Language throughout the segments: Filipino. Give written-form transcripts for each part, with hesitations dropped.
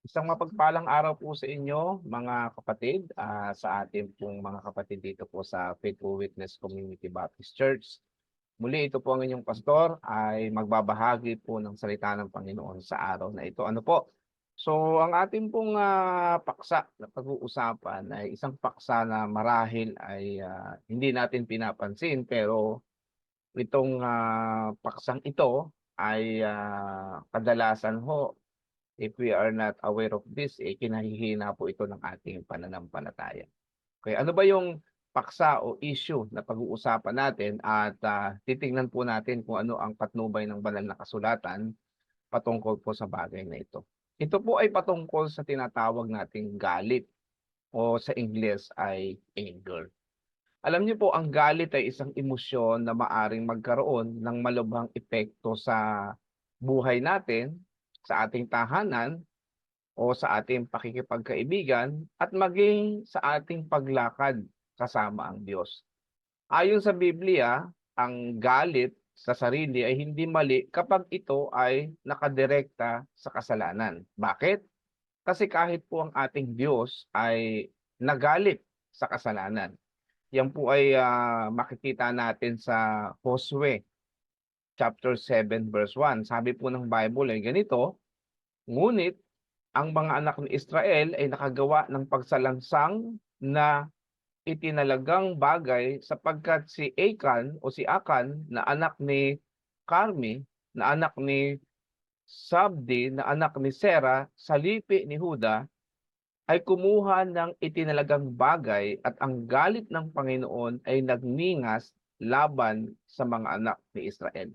Isang mapagpalang araw po sa inyo mga kapatid, sa ating pong mga kapatid dito po sa Faithful Witness Community Baptist Church. Muli ito po ang inyong pastor ay magbabahagi po ng salita ng Panginoon sa araw na ito. Ano po? So ang ating pong paksa na pag-uusapan ay isang paksa na marahil ay hindi natin pinapansin pero itong paksang ito ay kadalasan ho. If we are not aware of this, kinahihina po ito ng ating pananampalataya. Okay, ano ba yung paksa o issue na pag-uusapan natin at titingnan po natin kung ano ang patnubay ng banal na kasulatan patungkol po sa bagay na ito. Ito po ay patungkol sa tinatawag nating galit o sa Ingles ay anger. Alam niyo po, ang galit ay isang emosyon na maaring magkaroon ng malubhang epekto sa buhay natin, sa ating tahanan, o sa ating pakikipagkaibigan at maging sa ating paglakad kasama ang Diyos. Ayon sa Biblia, ang galit sa sarili ay hindi mali kapag ito ay nakadirekta sa kasalanan. Bakit? Kasi kahit po ang ating Diyos ay nagalit sa kasalanan. Yan po ay makikita natin sa Josue chapter 7 verse 1. Sabi po ng Bible ay ganito, ngunit ang mga anak ni Israel ay nakagawa ng pagsalangsang na itinalagang bagay sapagkat si Achan o si Akan na anak ni Carmi, na anak ni Sabdi, na anak ni Sera, sa lipi ni Huda, ay kumuha ng itinalagang bagay at ang galit ng Panginoon ay nagningas laban sa mga anak ni Israel.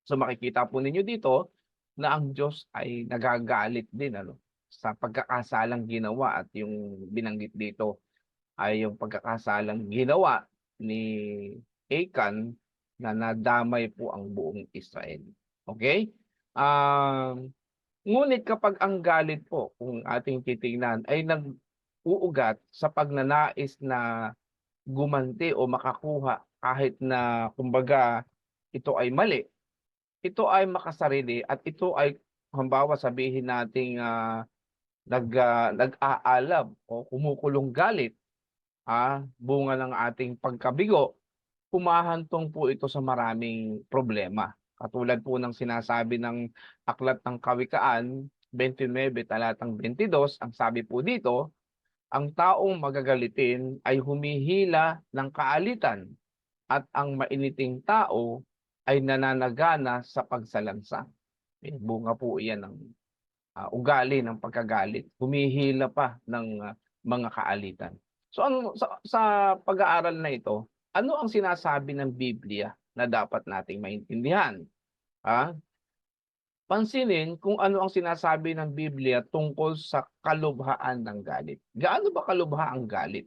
So makikita po ninyo dito na ang Diyos ay nagagalit din sa pagkakasalang ginawa at yung binanggit dito ay yung pagkakasalang ginawa ni Achan na nadamay po ang buong Israel. Okay? Um, Ngunit kapag ang galit po, kung ating titingnan, ay nag-uugat sa pagnanais na gumanti o makakuha kahit na kumbaga ito ay mali, ito ay makasarili at ito ay halimbawa sabihin nating nag-aalab o kumukulong galit, bunga ng ating pagkabigo, humahantong po ito sa maraming problema. Katulad po ng sinasabi ng Aklat ng Kawikaan 29 talatang 22, ang sabi po dito, ang taong magagalitin ay humihila ng kaalitan at ang mainiting tao ay nananagana sa pagsalansa. Bunga po iyan ng ugali ng pagkagalit. Humihila pa ng mga kaalitan. So sa pag-aaral na ito, ano ang sinasabi ng Biblia na dapat nating maintindihan? Ah, Pansinin kung ano ang sinasabi ng Biblia tungkol sa kalubhaan ng galit. Gaano ba kalubha ang galit?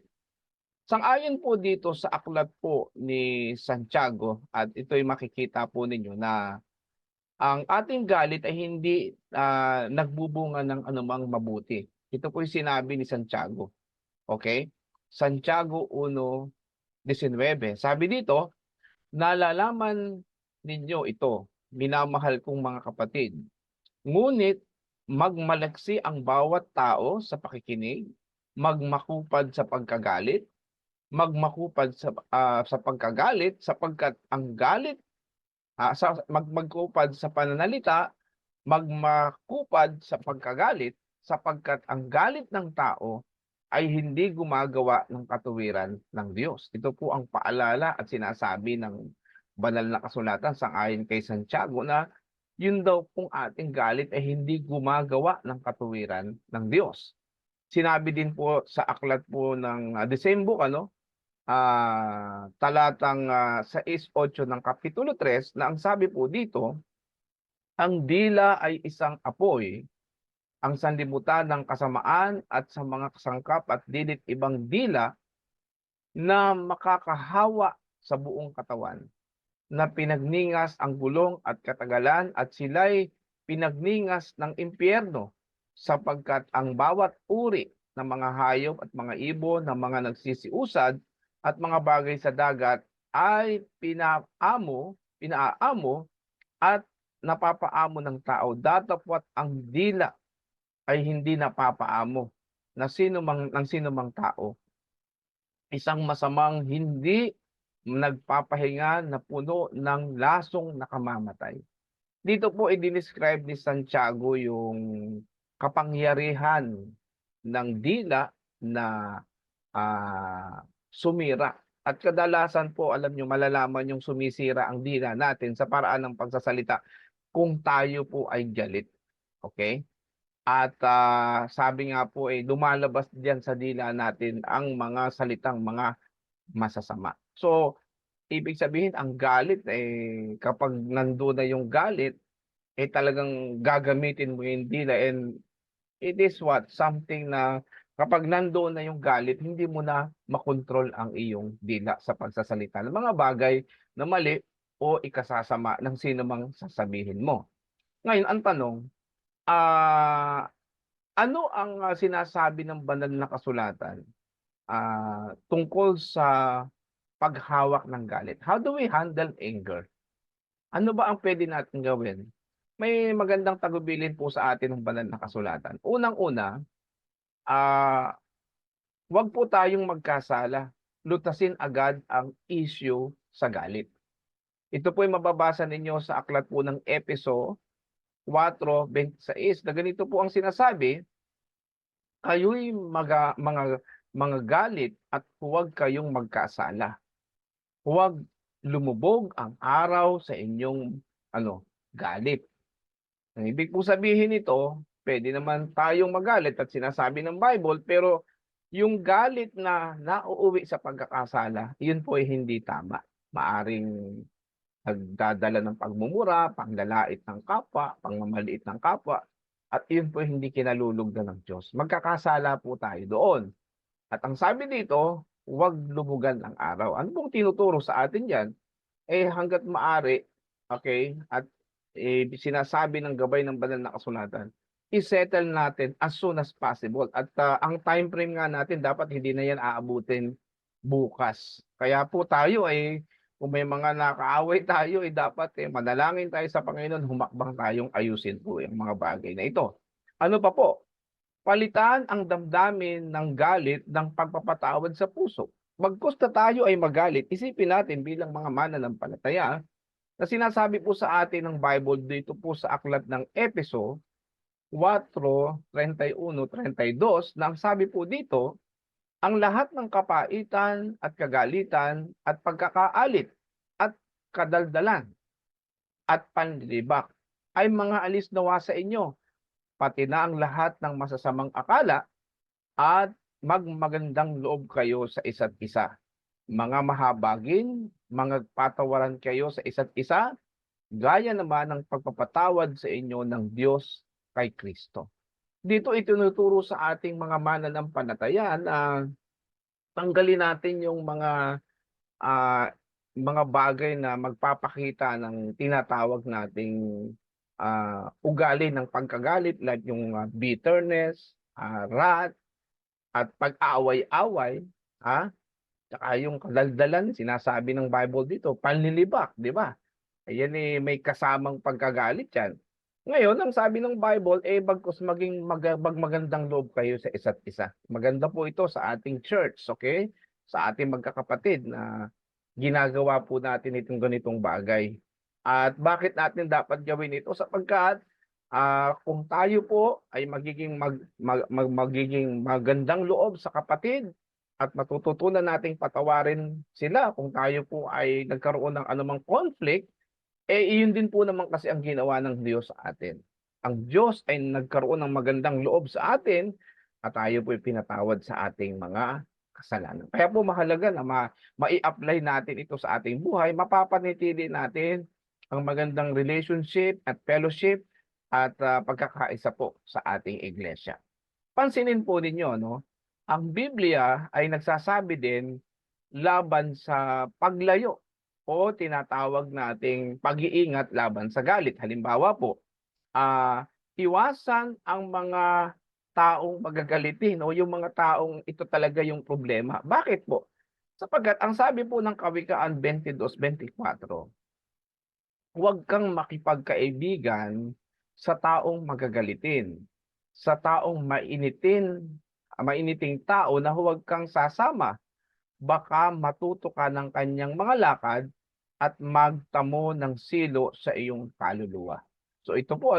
Sang-ayon po dito sa aklat po ni Santiago at ito'y makikita po ninyo na ang ating galit ay hindi nagbubunga ng anumang mabuti. Ito po'y sinabi ni Santiago. Okay? Santiago 1:19. Sabi dito, nalalaman ninyo ito, minamahal kong mga kapatid. Ngunit magmalaksi ang bawat tao sa pakikinig, magmakupad sa pagkagalit, magmakupad sa pagkagalit sapagkat ang galit magkupad sa pananalita, magmakupad sa pagkagalit sapagkat ang galit ng tao ay hindi gumagawa ng katuwiran ng Diyos. Ito po ang paalala at sinasabi ng banal na kasulatan sang-ayon kay Santiago na yun daw pong ating galit ay hindi gumagawa ng katuwiran ng Diyos. Sinabi din po sa aklat po ng the same book, talatang 6-8 ng Kapitulo 3 na ang sabi po dito, ang dila ay isang apoy, ang sanlibutan ng kasamaan at sa mga kasangkap at dilit ibang dila na makakahawa sa buong katawan, na pinagningas ang gulong at katagalan at sila'y pinagningas ng impyerno, sapagkat ang bawat uri ng mga hayop at mga ibon ng mga nagsisiusad at mga bagay sa dagat ay pinaamo at napapaamo ng tao. Datapwat ang dila ay hindi napapaamo na sino mang tao. Isang masamang hindi nagpapahinga na puno ng lasong nakamamatay. Dito po i-describe ni Santiago yung kapangyarihan ng dila na sumira. At kadalasan po, alam nyo, malalaman yung sumisira ang dila natin sa paraan ng pagsasalita kung tayo po ay galit. Okay? At sabi nga po, lumalabas diyan sa dila natin ang mga salitang mga masasama. So, ibig sabihin, ang galit, kapag nandoon na yung galit, talagang gagamitin mo yung dila, and it is what? Something na kapag nandoon na yung galit, hindi mo na makontrol ang iyong dila sa pagsasalita ng mga bagay na mali o ikasasama ng sino mang sasabihin mo. Ngayon, ang tanong, ano ang sinasabi ng banal na kasulatan tungkol sa paghawak ng galit? How do we handle anger? Ano ba ang pwede natin gawin? May magandang tagubilin po sa atin ng banal na kasulatan. Unang-una, ah, huwag po tayong magkasala. Lutasin agad ang issue sa galit. Ito po ay mababasa ninyo sa aklat po ng Efeso 4:26 na ganito po ang sinasabi, kayo'y mga galit at huwag kayong magkasala. Huwag lumubog ang araw sa inyong galit. Ang ibig po sabihin nito, pwede naman tayong magalit at sinasabi ng Bible, pero yung galit na nauuwi sa pagkakasala, yun po ay hindi tama. Maaring nagdadala ng pagmumura, panglalait ng kapwa, pangmamaliit ng kapwa, at yun po ay hindi kinalulugdan ng Diyos. Magkakasala po tayo doon. At ang sabi dito, huwag lumugan ang araw. Ano pong tinuturo sa atin yan? Hangga't maaari, okay, at sinasabi ng gabay ng banal na kasulatan, i-settle natin as soon as possible. At ang time frame nga natin, dapat hindi na yan aabutin bukas. Kaya po tayo kung may mga nakaaway tayo, dapat manalangin tayo sa Panginoon, humakbang tayong ayusin po yung mga bagay na ito. Ano pa po? Palitan ang damdamin ng galit ng pagpapatawad sa puso. Bagkus na tayo ay magalit, isipin natin bilang mga mananampalataya na sinasabi po sa atin ng Bible dito po sa aklat ng Efeso 4:31-32 na ang sabi po dito, ang lahat ng kapaitan at kagalitan at pagkakaalit at kadaldalan at panlilibak ay mga alis nawa sa inyo, pati na ang lahat ng masasamang akala, at magmagandang loob kayo sa isa't isa. Mga mahabagin, mga patawaran kayo sa isa't isa, gaya naman ng pagpapatawad sa inyo ng Diyos kay Kristo. Dito itinuturo sa ating mga mananampalataya na tanggalin natin yung mga bagay na magpapakita ng tinatawag nating ugali ng pagkagalit, like yung bitterness, wrath, at pag-aaway-away, tsaka yung kadaldalan, sinasabi ng Bible dito, panlilibak, di ba? Ayan may kasamang pagkagalit yan. Ngayon, ang sabi ng Bible, bagkus maging magandang loob kayo sa isa't isa. Maganda po ito sa ating church, okay? Sa ating magkakapatid na ginagawa po natin itong ganitong bagay. At bakit natin dapat gawin ito? Sapagkat kung tayo po ay magiging magandang loob sa kapatid at matututunan nating patawarin sila kung tayo po ay nagkaroon ng anumang conflict, iyon din po naman kasi ang ginawa ng Diyos sa atin. Ang Diyos ay nagkaroon ng magandang loob sa atin at tayo po ay pinatawad sa ating mga kasalanan. Kaya po mahalaga na mai-apply natin ito sa ating buhay, mapapanatili natin ang magandang relationship at fellowship at pagkakaisa po sa ating iglesia. Pansinin po ninyo, no? Ang Biblia ay nagsasabi din laban sa paglayo o tinatawag nating pag-iingat laban sa galit. Halimbawa po, iwasan ang mga taong magagalitin o yung mga taong ito talaga yung problema. Bakit po? Sapagkat ang sabi po ng Kawikaan 22:24, huwag kang makipagkaibigan sa taong magagalitin, sa taong mainiting tao na huwag kang sasama. Baka matuto ka ng kanyang mga lakad at magtamo ng silo sa iyong kaluluwa. So ito po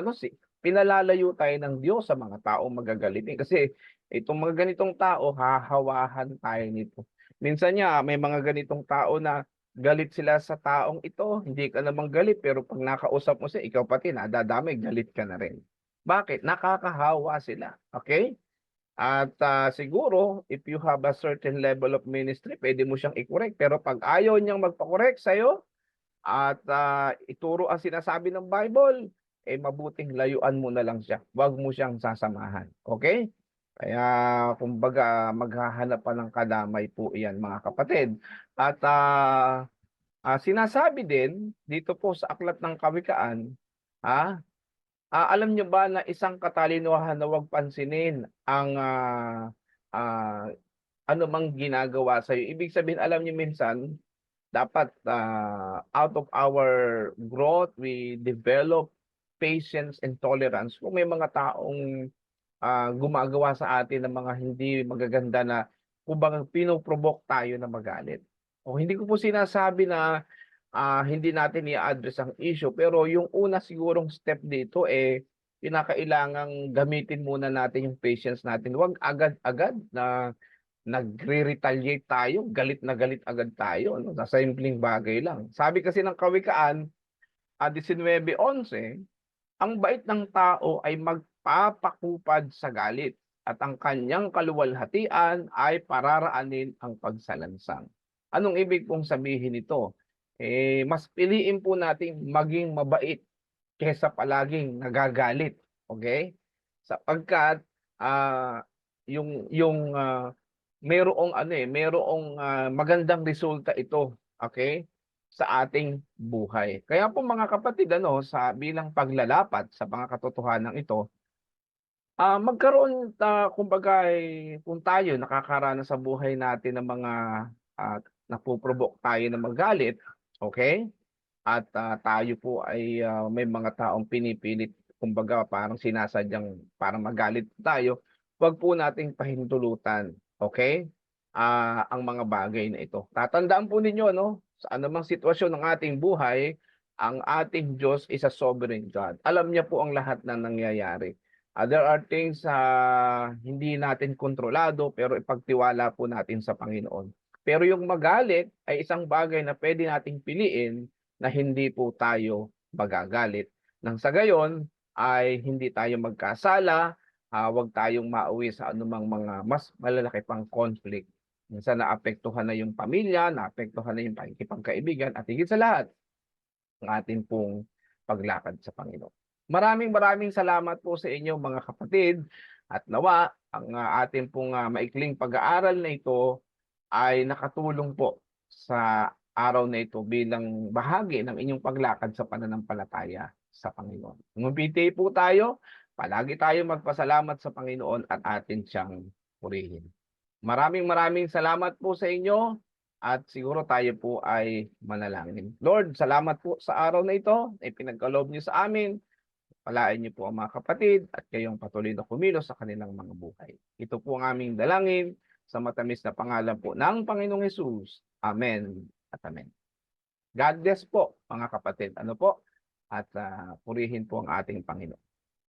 pinalalayo tayo ng Diyos sa mga taong magagalitin kasi itong mga ganitong tao hahawahan tayo nito. Minsan niya may mga ganitong tao na galit sila sa taong ito, hindi ka namang galit pero pag nakausap mo siya, ikaw pati nadadamay, galit ka na rin. Bakit? Nakakahawa sila. Okay? At siguro, if you have a certain level of ministry, pwede mo siyang i-correct. Pero pag ayaw niyang magpa-correct sa'yo at ituro ang sinasabi ng Bible, mabuting layuan mo na lang siya. Huwag mo siyang sasamahan. Okay? Kaya, kumbaga, maghahanap pa ng kadamay po iyan, mga kapatid. At sinasabi din, dito po sa Aklat ng Kawikaan, ha, alam niyo ba na isang katalinuhan na huwag pansinin ang ano mang ginagawa sa iyo? Ibig sabihin, alam niyo minsan, dapat out of our growth, we develop patience and tolerance. Kung may mga taong gumagawa sa atin ng mga hindi magaganda na kumbaga pinoprovoke tayo na magalit. O hindi ko po sinasabi na hindi natin i-address ang issue. Pero yung una sigurong step dito kinakailangang gamitin muna natin yung patience natin. Huwag agad-agad na nagre-retaliate tayo, galit na galit agad tayo, no? Sa simpleng bagay lang. Sabi kasi ng Kawikaan, 19:11, ang bait ng tao ay magpapakupad sa galit at ang kanyang kaluwalhatian ay pararaanin ang pagsalansang. Anong ibig pong sabihin nito? Mas piliin po nating maging mabait kaysa palaging nagagalit, okay? Sapagkat merong magandang resulta ito, okay? Sa ating buhay. Kaya po mga kapatid sa bilang paglalapat sa mga katotohanan ito, magkaroon kumbaga kung tayo nakakaranas sa buhay natin ng mga napo-provoke tayo na magalit, okay? At tayo po ay may mga taong pinipilit, kumbaga parang sinasadyang parang magalit tayo, wag po nating pahintulutan, okay? Ang mga bagay na ito. Tatandaan po ninyo sa anumang sitwasyon ng ating buhay, ang ating Diyos is a sovereign God. Alam niya po ang lahat ng nangyayari. There are things hindi natin kontrolado pero ipagtiwala po natin sa Panginoon. Pero yung magalit ay isang bagay na pwede nating piliin na hindi po tayo magagalit. Nang sa gayon ay hindi tayo magkasala, huwag tayong mauwi sa anumang mga mas malalaki pang conflict. Minsan naapektuhan na yung pamilya, naapektuhan na yung pakikipagkaibigan at higit sa lahat, ang ating pong paglakad sa Panginoon. Maraming maraming salamat po sa inyo mga kapatid at nawa ang ating pong maikling pag-aaral na ito ay nakatulong po sa araw na ito bilang bahagi ng inyong paglakad sa pananampalataya sa Panginoon. Umipiti po tayo, palagi tayo magpasalamat sa Panginoon at atin siyang purihin. Maraming maraming salamat po sa inyo at siguro tayo po ay manalangin. Lord, salamat po sa araw na ito na ipinagkaloob niyo sa amin. Palain niyo po ang mga kapatid at kayong patuloy na kumilos sa kanilang mga buhay. Ito po ang aming dalangin sa matamis na pangalan po ng Panginoong Hesus. Amen at amen. God bless po mga kapatid. At purihin po ang ating Panginoon.